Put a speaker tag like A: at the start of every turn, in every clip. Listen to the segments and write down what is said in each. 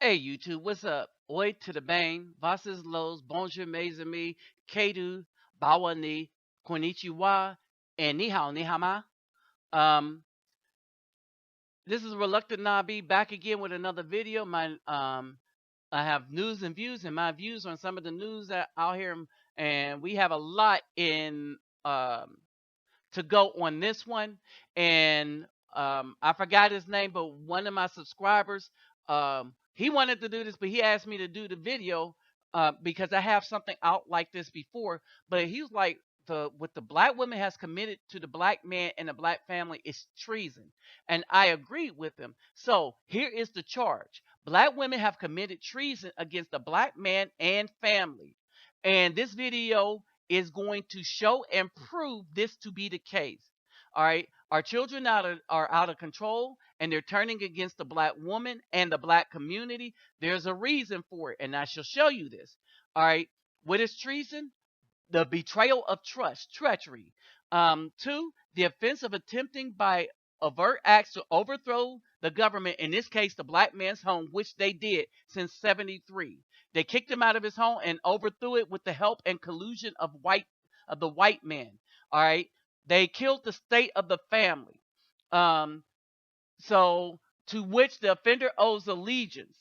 A: Hey YouTube, what's up? Oi to the bang, Vasis Los, Bonjour mes amis, Kedu, Bawa ni, Konnichiwa, and Ni hao, ni hao ma. Um, this is Reluctant Nabi back again with another video. I have news and views and my views on some of the news that out here, and we have a lot in um to go on this one. And I forgot his name, but one of my subscribers, he wanted to do this, but he asked me to do the video because I have something out like this before. But he was like, the what the black woman has committed to the black man and the black family is treason, and I agreed with him. So here is the charge: black women have committed treason against the black man and family, and this video is going to show and prove this to be the case. All right. Our children are out of control and they're turning against the black woman and the black community. There's a reason for it, and I shall show you this. All right. What is treason? The betrayal of trust, treachery. Two, the offense of attempting by overt acts to overthrow the government, in this case, the black man's home, which they did since 73. They kicked him out of his home and overthrew it with the help and collusion of the white man. All right. They killed the state of the family. Um, so to which the offender owes allegiance.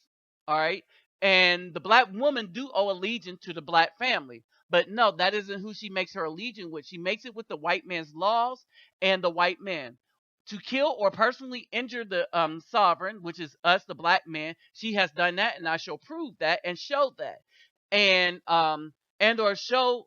A: All right. And the black woman do owe allegiance to the black family. But no, that isn't who she makes her allegiance with. She makes it with the white man's laws and the white man. To kill or personally injure the sovereign, which is us, the black man, she has done that, and I shall prove that and show that. And or show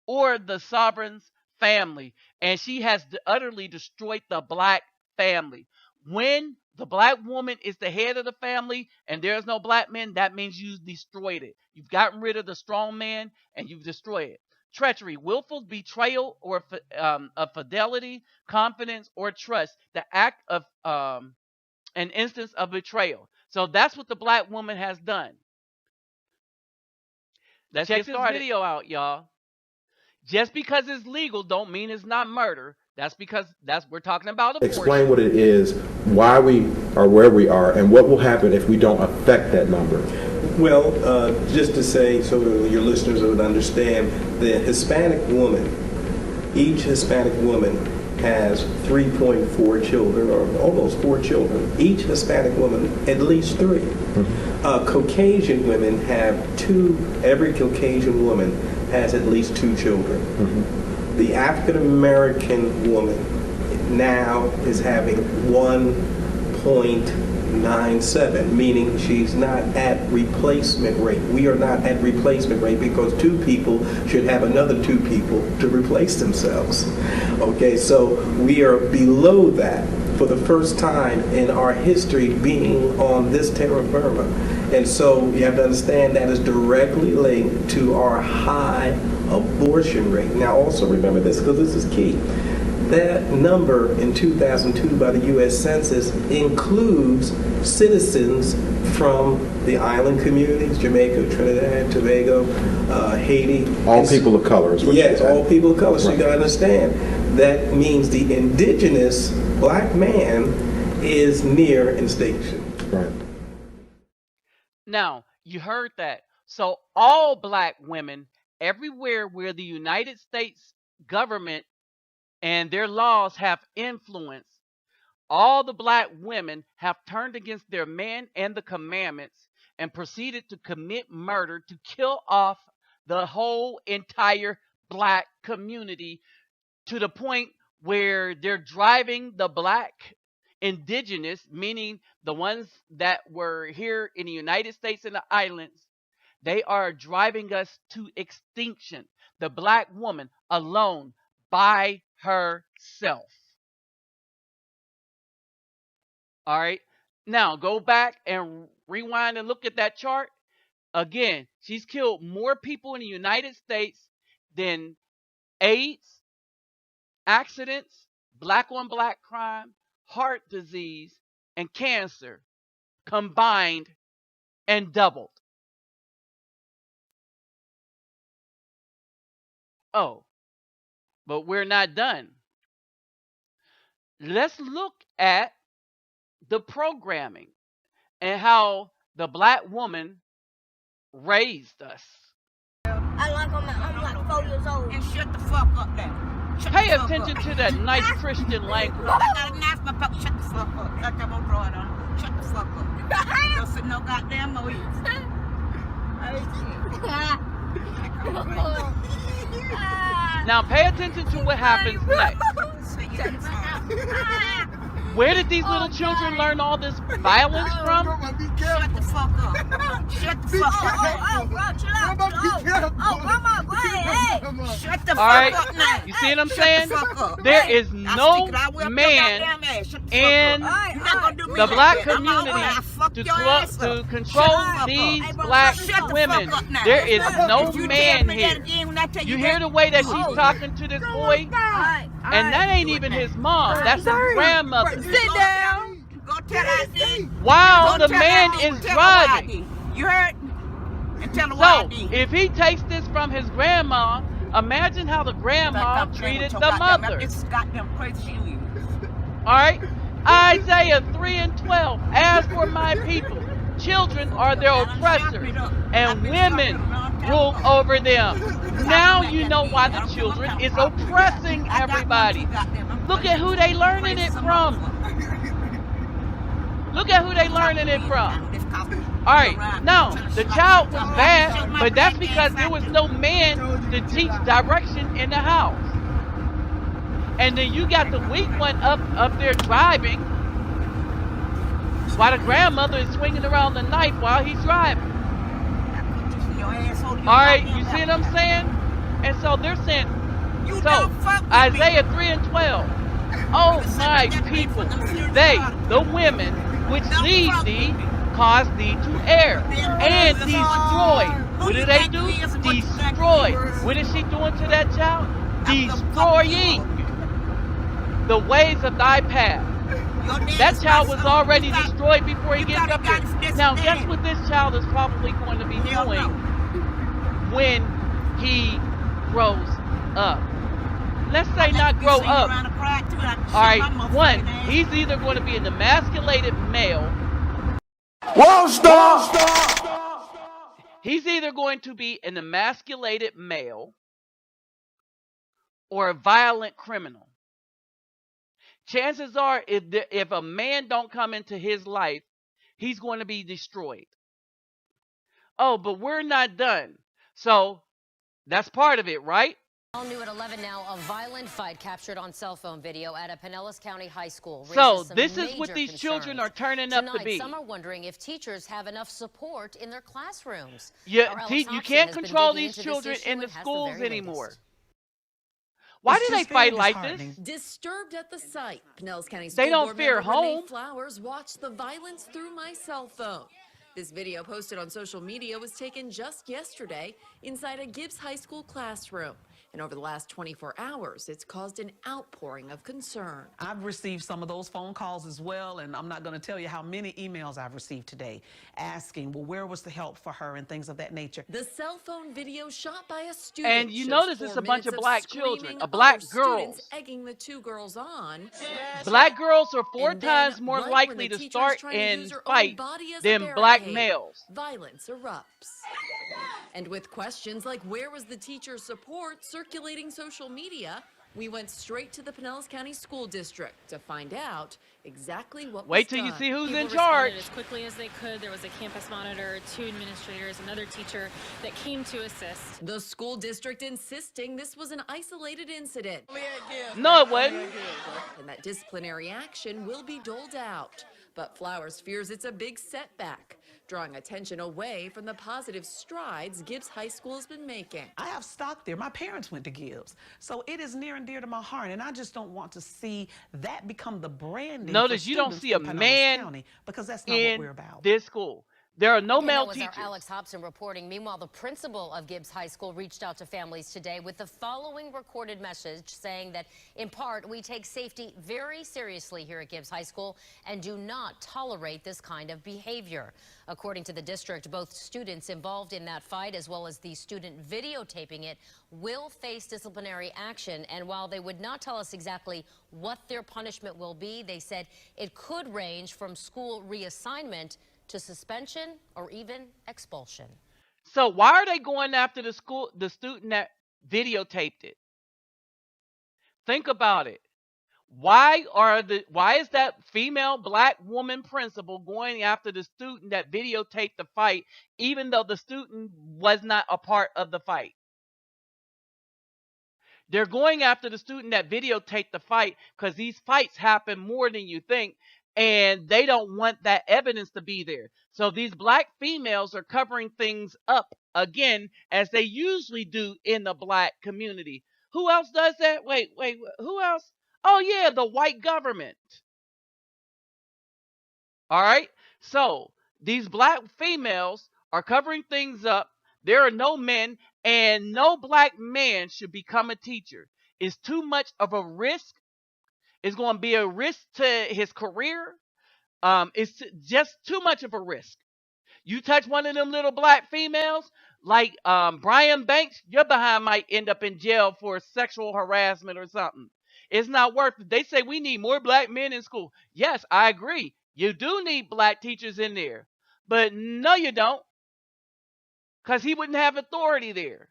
A: or the sovereign's family, and she has utterly destroyed the black family. When the black woman is the head of the family and there's no black men, that means you've destroyed it. You've gotten rid of the strong man and you've destroyed it. Treachery, willful betrayal or of fidelity, confidence, or trust. The act of an instance of betrayal. So that's what the black woman has done. Let's check this video out, y'all. Just because it's legal don't mean it's not murder. That's because we're talking about abortion.
B: Explain what it is, why we are where we are, and what will happen if we don't affect that number.
C: Well, just to say so your listeners would understand, the Hispanic woman, each Hispanic woman has 3.4 children, or almost 4 children. Each Hispanic woman, at least 3. Mm-hmm. Caucasian women have 2, every Caucasian woman has at least 2 children. Mm-hmm. The African American woman now is having 1.97, meaning she's not at replacement rate. We are not at replacement rate because 2 people should have another 2 people to replace themselves. Okay, so we are below that for the first time in our history being on this terra firma. And so you have to understand that is directly linked to our high abortion rate. Now also remember this, because this is key. That number in 2002 by the U.S. Census includes citizens from the island communities, Jamaica, Trinidad, Tobago, Haiti.
B: All people of color is what
C: yes, all people of color. So
B: right.
C: You got to understand that means the indigenous black man is near extinction.
B: Right.
A: Now, you heard that. So all black women everywhere where the United States government and their laws have influence, all the black women have turned against their man and the commandments and proceeded to commit murder to kill off the whole entire black community, to the point where they're driving the black indigenous, meaning the ones that were here in the United States and the islands, they are driving us to extinction. The black woman alone by herself. All right. Now go back and rewind and look at that chart. Again, she's killed more people in the United States than AIDS, accidents, black on black crime, heart disease, and cancer combined and doubled. Oh, but we're not done. Let's look at the programming. and how the black woman raised us.
D: I'm like 4 years old. And shut the fuck up now.
A: Pay attention to that nice Christian language.
D: I got a knife in my pocket. Shut the fuck up. Like I'm gonna draw it on. Shut the fuck up. You don't sit no goddamn more ears.
A: Now pay attention to what happens next. Where did these little children learn all this violence from?
D: Shut the fuck up. Shut the fuck up. Oh, bro, chill out. Oh, grandma, go ahead. Hey. Shut the fuck up now.
A: You see what I'm saying? There is no man in the black community to control these black women. There is no man here. You hear the way that she's talking to this boy? And that ain't even his mom. That's his grandmother.
D: Sit down. Go tell ID.
A: While the man is driving.
D: You heard? And tell
A: So, if he takes this from his grandma, imagine how the grandma treated the mother. Alright? Isaiah 3:12. As for my people, children are their oppressors, and women rule over them. Now you know why the children is oppressing everybody. Look at who they learning it from. Look at who they learning it from. Alright, now, the child was bad, but that's because there was no man to teach direction in the house. And then you got the weak one up there driving, while the grandmother is swinging around the knife while he's driving. Alright, you see what I'm saying? And so they're saying, so, Isaiah 3:12. Oh my people, they, the women, which lead thee, cause thee to err, and destroy. What do they do? Destroy. What is she doing to that child? Destroying the ways of thy path. That child was already destroyed before he gets up there. Now, guess what this child is probably going to be doing when he grows up? Let's say not grow up. Alright, one, he's either going to be an emasculated male.
E: Whoa, stop!
A: He's either going to be an emasculated male or a violent criminal. Chances are, if a man don't come into his life, he's going to be destroyed. Oh, but we're not done. So, that's part of it, right?
F: All new at 11 now, a violent fight captured on cell phone video at a Pinellas County high school.
A: So this is what these children are turning up to be.
F: Some are wondering if teachers have enough support in their classrooms.
A: Yeah, you can't control these children in the schools anymore. Why do they fight like this?
G: Disturbed at the sight, Pinellas County
A: They don't fear home.
G: Flowers watched the violence through my cell phone. This video posted on social media was taken just yesterday inside a Gibbs High School classroom. And over the last 24 hours, it's caused an outpouring of concern.
H: I've received some of those phone calls as well, and I'm not going to tell you how many emails I've received today asking, well, where was the help for her and things of that nature.
G: The cell phone video shot by a student.
A: And you notice it's a bunch of black children, black girls.
G: Egging the two girls on.
A: Black girls are 4 times more likely to start and fight than black males.
G: Violence erupts. And with questions like where was the teacher's support circulating social media, we went straight to the Pinellas County School District to find out exactly what was done.
A: Wait till you see who's in
I: People
A: charge.
I: responded as quickly as they could. There was a campus monitor, 2 administrators, another teacher that came to assist.
G: The school district insisting this was an isolated incident.
A: No, it wasn't.
G: And that disciplinary action will be doled out. But Flowers fears it's a big setback, drawing attention away from the positive strides Gibbs High School has been making.
H: I have stock there. My parents went to Gibbs. So it is near and dear to my heart, and I just don't want to see that become the branding.
A: Notice you don't see a man
H: because that's not what we're about.
A: This school. There are no male teachers.
F: Our Alex Hobson reporting. Meanwhile, the principal of Gibbs High School reached out to families today with the following recorded message saying that, in part, we take safety very seriously here at Gibbs High School and do not tolerate this kind of behavior. According to the district, both students involved in that fight as well as the student videotaping it will face disciplinary action. And while they would not tell us exactly what their punishment will be, they said it could range from school reassignment to suspension or even expulsion.
A: So why are they going after the student that videotaped it? Think about it. Why is that female black woman principal going after the student that videotaped the fight, even though the student was not a part of the fight? They're going after the student that videotaped the fight because these fights happen more than you think, and they don't want that evidence to be there. So these black females are covering things up again, as they usually do in the black community. Who else does that? Wait, who else? Oh yeah, the white government. All right. So these black females are covering things up. There are no men, and no black man should become a teacher. It's too much of a risk. It's going to be a risk to his career. It's just too much of a risk. You touch one of them little black females, like Brian Banks, your behind might end up in jail for sexual harassment or something. It's not worth it. They say we need more black men in school. Yes, I agree. You do need black teachers in there. But no, you don't. Because he wouldn't have authority there.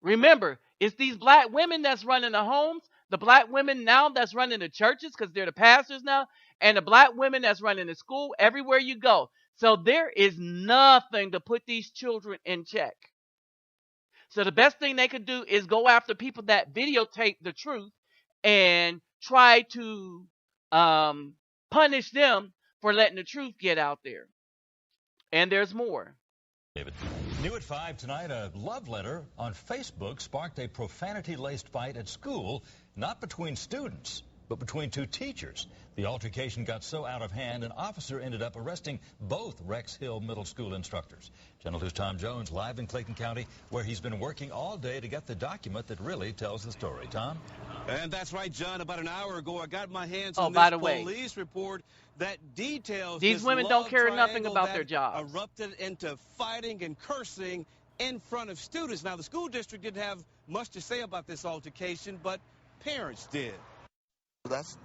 A: Remember, it's these black women that's running the homes, the black women now that's running the churches because they're the pastors now, and the black women that's running the school everywhere you go. So there is nothing to put these children in check. So the best thing they could do is go after people that videotape the truth and try to punish them for letting the truth get out there. And there's more.
J: David. New at 5 tonight, a love letter on Facebook sparked a profanity-laced fight at school, not between students, but between two teachers. The altercation got so out of hand, an officer ended up arresting both Rex Hill Middle School instructors. Channel 2's Tom Jones live in Clayton County, where he's been working all day to get the document that really tells the story. Tom?
K: And that's right, John. About an hour ago, I got my hands on
A: by
K: this
A: the way,
K: police report that details
A: these women don't care nothing about
K: that
A: their jobs.
K: Erupted into fighting and cursing in front of students. Now, the school district didn't have much to say about this altercation, but parents did.
L: That's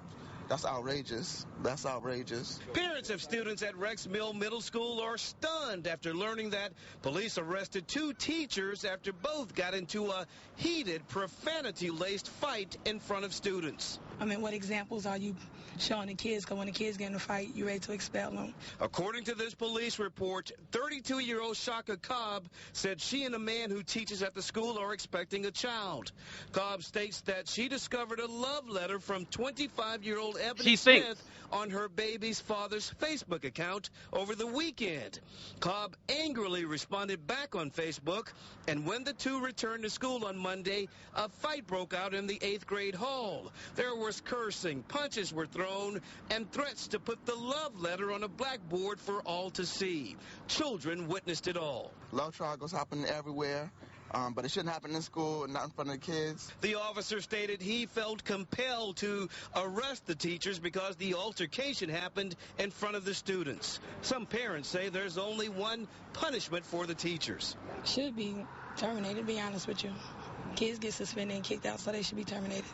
L: outrageous. That's outrageous.
K: Parents of students at Rex Mill Middle School are stunned after learning that police arrested two teachers after both got into a heated, profanity-laced fight in front of students.
M: I mean, what examples are you showing the kids? Because when the kids get in a fight, you're ready to expel them.
K: According to this police report, 32-year-old Shaka Cobb said she and a man who teaches at the school are expecting a child. Cobb states that she discovered a love letter from 25-year-old Ebony Smith on her baby's father's Facebook account over the weekend. Cobb angrily responded back on Facebook, and when the two returned to school on Monday, a fight broke out in the 8th grade hall. There was cursing, punches were thrown, and threats to put the love letter on a blackboard for all to see. Children witnessed it all.
L: Love triangles happen everywhere. But it shouldn't happen in school and not in front of the kids.
K: The officer stated he felt compelled to arrest the teachers because the altercation happened in front of the students. Some parents say there's only one punishment for the teachers.
M: Should be terminated, to be honest with you. Kids get suspended and kicked out, so they should be terminated.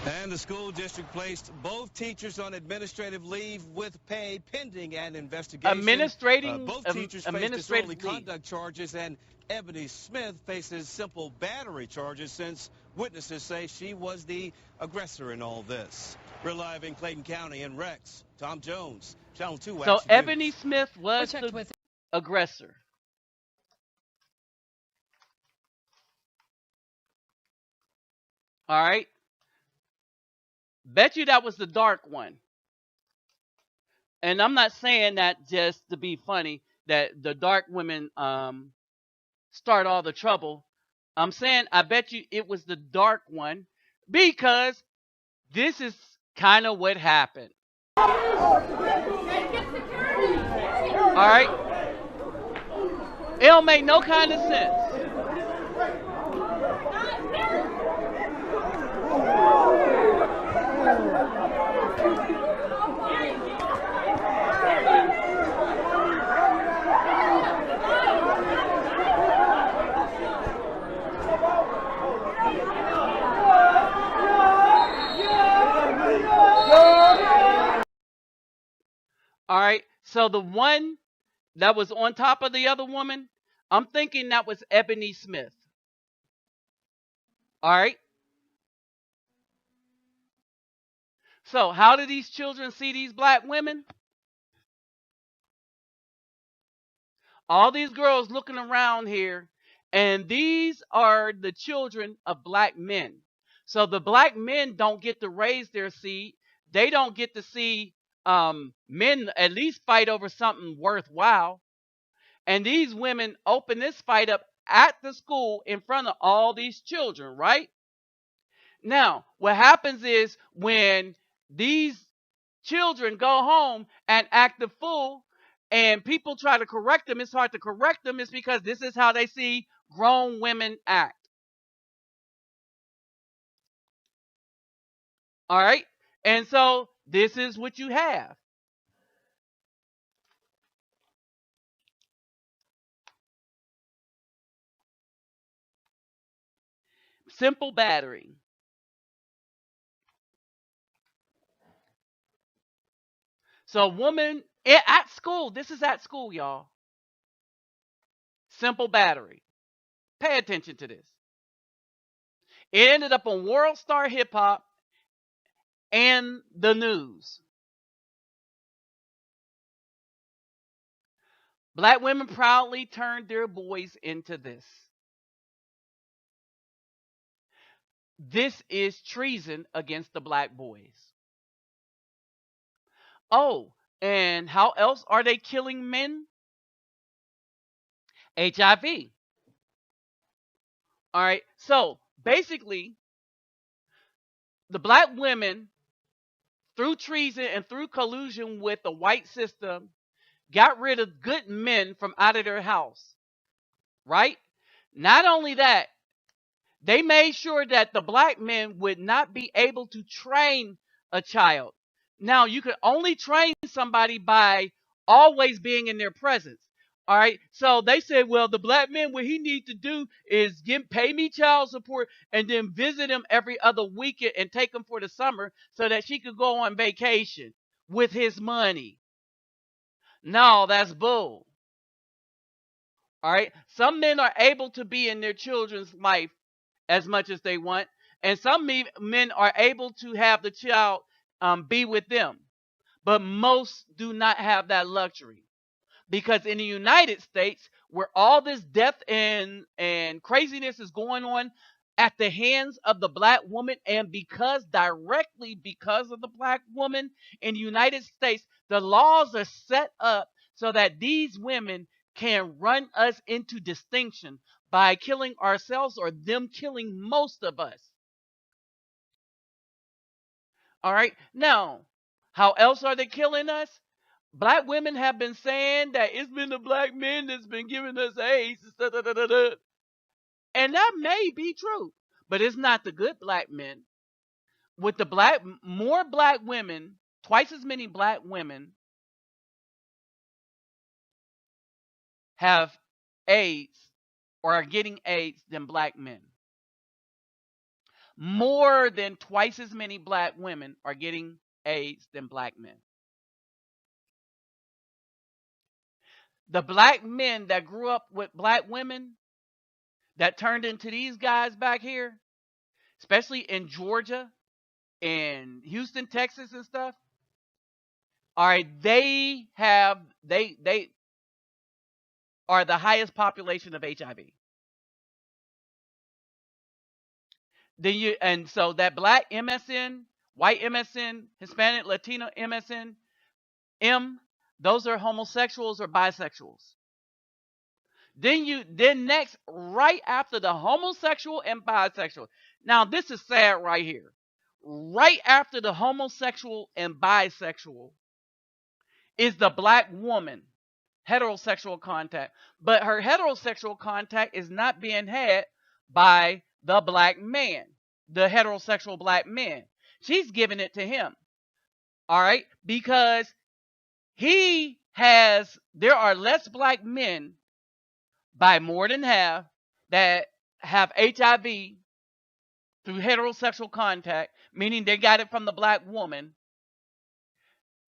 K: And the school district placed both teachers on administrative leave with pay pending an investigation. Both teachers face disorderly conduct charges, and Ebony Smith faces simple battery charges since witnesses say she was the aggressor in all this. We're live in Clayton County in Rex. Tom Jones, Channel 2.
A: So Ebony Smith was the aggressor. All right. Bet you that was the dark one. And I'm not saying that just to be funny, that the dark women start all the trouble. I'm saying I bet you it was the dark one, because this is kind of what happened. All right? It don't make no kind of sense. All right. So the one that was on top of the other woman, I'm thinking that was Ebony Smith. All right. So how do these children see these black women? All these girls looking around here, and these are the children of black men. So the black men don't get to raise their seed. They don't get to see men at least fight over something worthwhile. And these women open this fight up at the school in front of all these children, right? Now, what happens is when these children go home and act the fool and people try to correct them, it's hard to correct them. It's because this is how they see grown women act. All right. And so this is what you have. Simple battery. So a woman at school, this is at school, y'all. Simple battery. Pay attention to this. It ended up on World Star Hip Hop and the news. Black women proudly turned their boys into this. This is treason against the black boys. Oh, and how else are they killing men? HIV. All right. So basically, the black women, through treason and through collusion with the white system, got rid of good men from out of their house. Right? Not only that, they made sure that the black men would not be able to train a child. Now, you could only train somebody by always being in their presence. All right. So they said, well, the black man, what he needs to do is pay me child support and then visit him every other weekend and take him for the summer so that she could go on vacation with his money. No, that's bull. All right. Some men are able to be in their children's life as much as they want. And some men are able to have the child be with them. But most do not have that luxury. Because in the United States, where all this death and craziness is going on at the hands of the black woman, and directly because of the black woman in the United States, the laws are set up so that these women can run us into distinction by killing ourselves or them killing most of us. All right. Now, how else are they killing us? Black women have been saying that it's been the black men that's been giving us AIDS. And that may be true, but it's not the good black men. With the more black women, twice as many black women have AIDS or are getting AIDS than black men. More than twice as many black women are getting AIDS than black men. The black men that grew up with black women that turned into these guys back here, especially in Georgia and Houston, Texas and stuff, all right, they are the highest population of HIV. And so that black MSN, white MSN, Hispanic, Latino MSN, those are homosexuals or bisexuals. Then next, right after the homosexual and bisexual. Now, this is sad right here. Right after the homosexual and bisexual is the black woman, heterosexual contact. But her heterosexual contact is not being had by the black man, the heterosexual black man. She's giving it to him. All right? Because there are less black men by more than half that have HIV through heterosexual contact, meaning they got it from the black woman,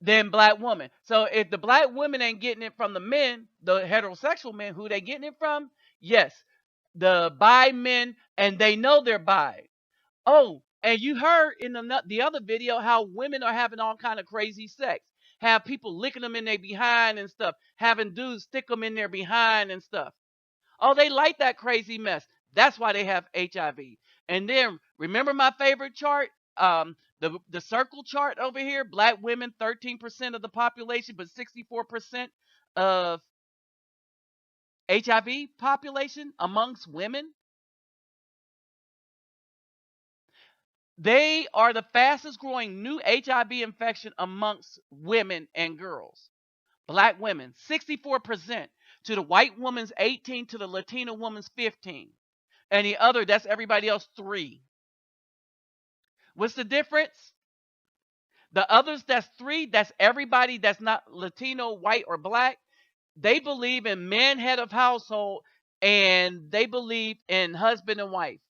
A: than black women. So if the black women ain't getting it from the men, the heterosexual men, who they getting it from? Yes, the bi men, and they know they're bi. Oh, and you heard in the other video how women are having all kind of crazy sex. Have people licking them in their behind and stuff. Having dudes stick them in their behind and stuff. Oh, they like that crazy mess. That's why they have HIV. And then remember my favorite chart, the circle chart over here. Black women, 13% of the population, but 64% of HIV population amongst women. They are the fastest growing new HIV infection amongst women and girls. Black women, 64%. To the white woman's 18, to the Latino woman's 15. And the other, that's everybody else, 3. What's the difference? The others, that's 3. That's everybody that's not Latino, white, or black. They believe in man, head of household, and they believe in husband and wife.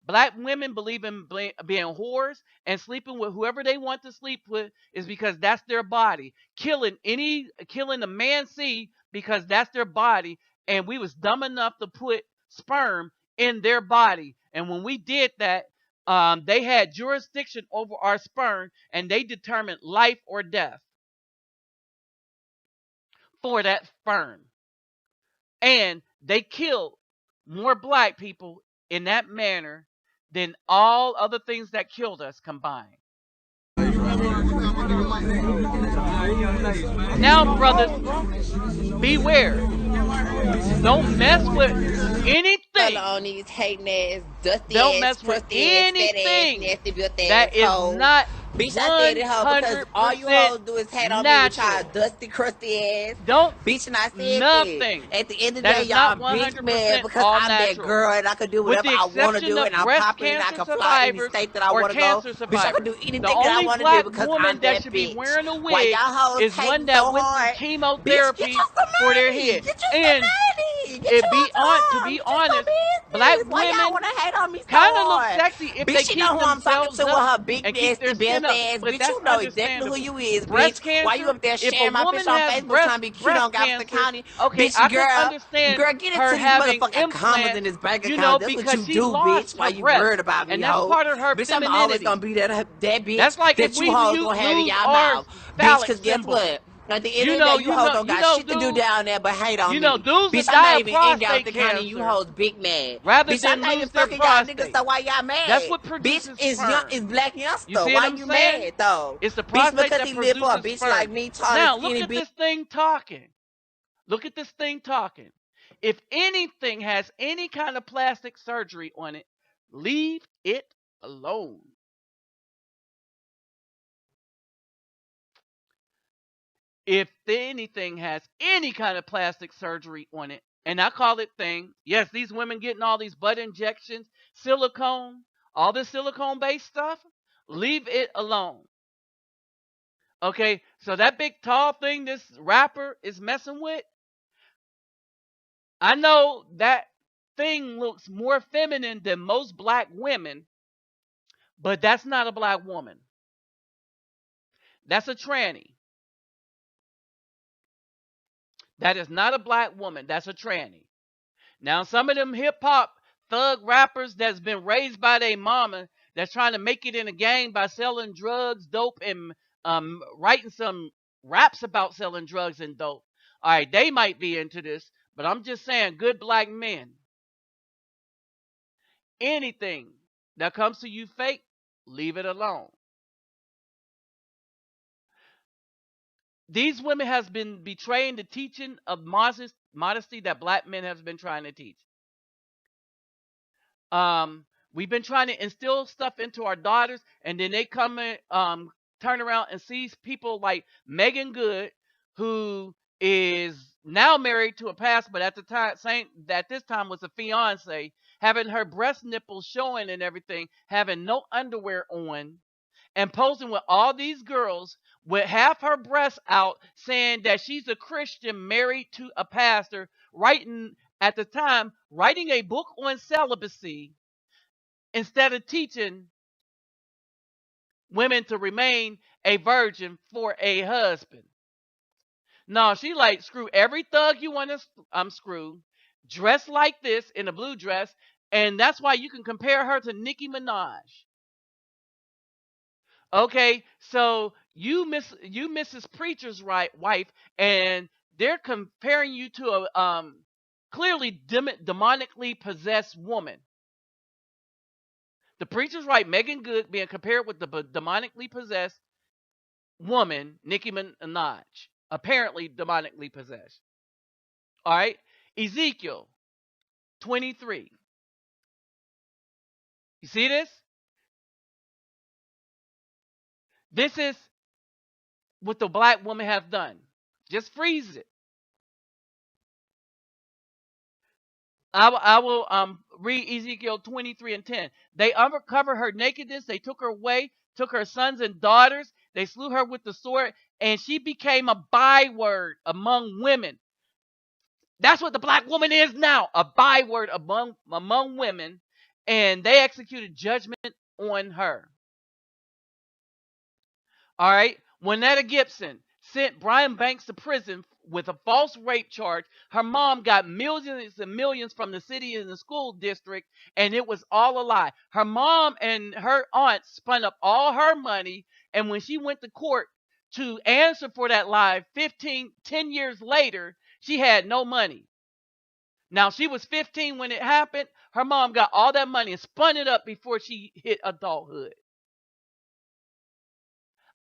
A: Black women believe in being whores and sleeping with whoever they want to sleep with is because that's their body. Killing the man seed because that's their body. And we was dumb enough to put sperm in their body. And when we did that, they had jurisdiction over our sperm, and they determined life or death for that sperm. And they killed more black people in that manner than all other things that killed us combined. Now, brothers, beware. Don't mess with anything.
N: On these hating ass, dusty
A: Don't
N: ass,
A: mess with
N: crusty ass,
A: anything
N: fat ass, nasty built ass
A: that is
N: hoes.
A: not
N: Bitch, I said it, hoe, because all you hoes do is hate on me with y'all dusty, crusty ass.
A: Don't.
N: Bitch, and I said
A: nothing.
N: At the end of the day, y'all bitch mad because I'm that girl and I can do whatever I want to do and I'm popular and I can fly any state that I want to go. Bitch, I can do anything that I want to do because I'm that bitch.
A: Wearing a wig
N: Why y'all hoes
A: is one that
N: so
A: went
N: hard?
A: through chemotherapy for their head.
N: And
A: to be honest, black women kind of look sexy if they keep themselves up and keep their skin up. But that's
N: you know exactly who you is,
A: breast
N: bitch.
A: cancer,
N: Why you up there
A: if
N: sharing
A: a
N: my
A: woman
N: picture on
A: has
N: Facebook trying to be cute on Galveston County?
A: okay,
N: Bitch,
A: I
N: girl,
A: can understand
N: girl, get
A: her
N: into these
A: having
N: motherfucking commas in this bank
A: you
N: account.
A: know,
N: That's
A: because
N: what
A: she
N: you do,
A: lost
N: bitch. Why
A: her
N: you
A: breast,
N: worried about me,
A: and that's
N: hoe?
A: part of her
N: Bitch, I'm always
A: femininity.
N: gonna be that bitch
A: That's like
N: that
A: if
N: you
A: we
N: hoes gonna have in
A: lose
N: y'all
A: our
N: mouth. Bitch,
A: phallic
N: cause guess
A: symbol.
N: what? At the end of the day, you hoes don't got shit to do down there but hate on me.
A: Dudes
N: Bitch,
A: that
N: I'm
A: die
N: not
A: of
N: even in
A: prostate
N: Galveston County,
A: cancer
N: you hoes big mad.
A: rather
N: Bitch,
A: than
N: I'm not even
A: lose their
N: fucking y'all
A: prostate.
N: niggas, so why y'all mad?
A: That's what
N: Bitch,
A: produces
N: is
A: sperm.
N: black
A: You
N: youngster.
A: see
N: Why
A: what I'm
N: you
A: saying?
N: mad though?
A: It's the
N: Bitch,
A: prostate
N: because
A: that
N: he live for a
A: produces
N: bitch like
A: sperm.
N: me, tall
A: Now
N: and
A: look
N: skinny
A: at
N: bitch.
A: this thing talking. Look at this thing talking. If anything has any kind of plastic surgery on it, leave it alone. If anything has any kind of plastic surgery on it, and I call it thing, yes, these women getting all these butt injections, silicone, all this silicone based stuff, leave it alone. Okay, so that big tall thing this rapper is messing with, I know that thing looks more feminine than most black women, but that's not a black woman. That's a tranny. That is not a black woman. That's a tranny. Now, some of them hip hop thug rappers that's been raised by their mama that's trying to make it in a game by selling drugs, dope, and writing some raps about selling drugs and dope. All right, they might be into this, but I'm just saying, good black men, anything that comes to you fake, leave it alone. These women has been betraying the teaching of modesty that black men have been trying to teach. We've been trying to instill stuff into our daughters, and then they come and turn around and sees people like Megan Good, who is now married to a pastor, but at the time, saying that this time was a fiance, having her breast nipples showing and everything, having no underwear on, and posing with all these girls with half her breasts out, saying that she's a Christian married to a pastor, writing at the time, writing a book on celibacy instead of teaching women to remain a virgin for a husband. No, she like, screw every thug you want to screw, dressed like this in a blue dress, and that's why you can compare her to Nicki Minaj. Okay, so you Mrs. Preacher's wife, and they're comparing you to a clearly demonically possessed woman. The preacher's right, Megan Good, being compared with the demonically possessed woman, Nicki Minaj, apparently demonically possessed. All right, Ezekiel 23. You see this? This is what the black woman has done. Just freeze it. I will read Ezekiel 23 and 10. They uncovered her nakedness. They took her away, took her sons and daughters. They slew her with the sword, and she became a byword among women. That's what the black woman is now, a byword among women, and they executed judgment on her. All right. Winetta Gibson sent Brian Banks to prison with a false rape charge. Her mom got millions and millions from the city and the school district, and it was all a lie. Her mom and her aunt spun up all her money, and when she went to court to answer for that lie 10 years later, she had no money. Now, she was 15 when it happened. Her mom got all that money and spun it up before she hit adulthood.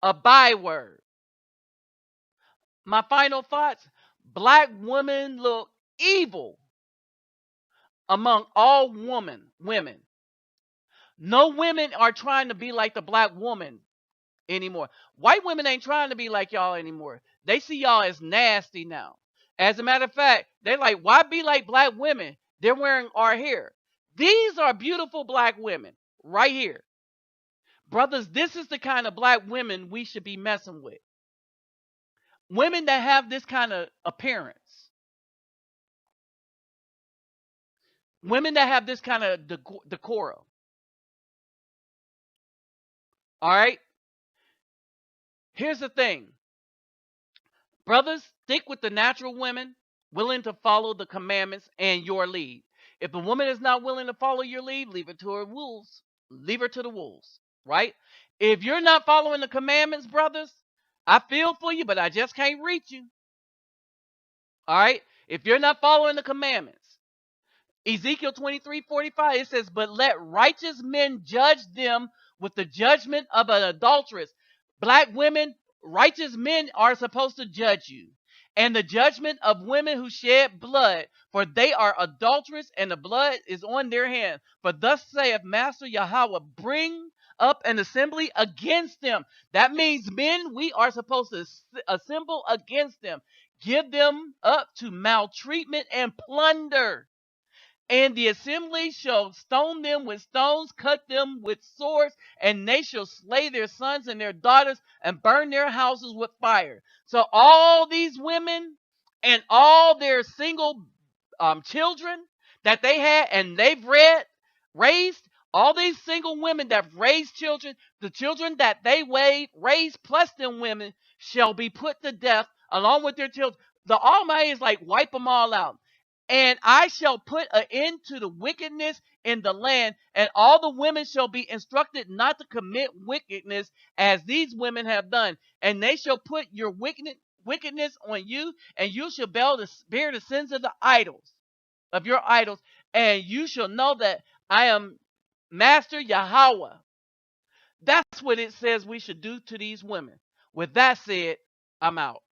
A: A byword. My final thoughts: black women look evil among all women. No women are trying to be like the black woman anymore. White women ain't trying to be like y'all anymore. They see y'all as nasty now. As a matter of fact, they're like, why be like black women? They're wearing our hair. These are beautiful black women right here. Brothers, this is the kind of black women we should be messing with. Women that have this kind of appearance. Women that have this kind of decorum. All right? Here's the thing. Brothers, stick with the natural women, willing to follow the commandments and your lead. If a woman is not willing to follow your lead, leave it to her wolves. Leave her to the wolves, right? If you're not following the commandments, brothers, I feel for you, but I just can't reach you. All right? If you're not following the commandments. Ezekiel 23:45, it says, but let righteous men judge them with the judgment of an adulteress. Black women, righteous men are supposed to judge you. And the judgment of women who shed blood, for they are adulterous, and the blood is on their hand. For thus saith Master Yahweh, bring up an assembly against them. That means, men, we are supposed to assemble against them. Give them up to maltreatment and plunder. And the assembly shall stone them with stones, cut them with swords, and they shall slay their sons and their daughters and burn their houses with fire. So all these women and all their single children that they had and they've raised, all these single women that raised children, the children that they raised plus them women shall be put to death along with their children. The Almighty is like, wipe them all out. And I shall put an end to the wickedness in the land, and all the women shall be instructed not to commit wickedness as these women have done. And they shall put your wickedness on you, and you shall bear the sins of your idols, and you shall know that I am Master Yahweh. That's what it says we should do to these women. With that said, I'm out.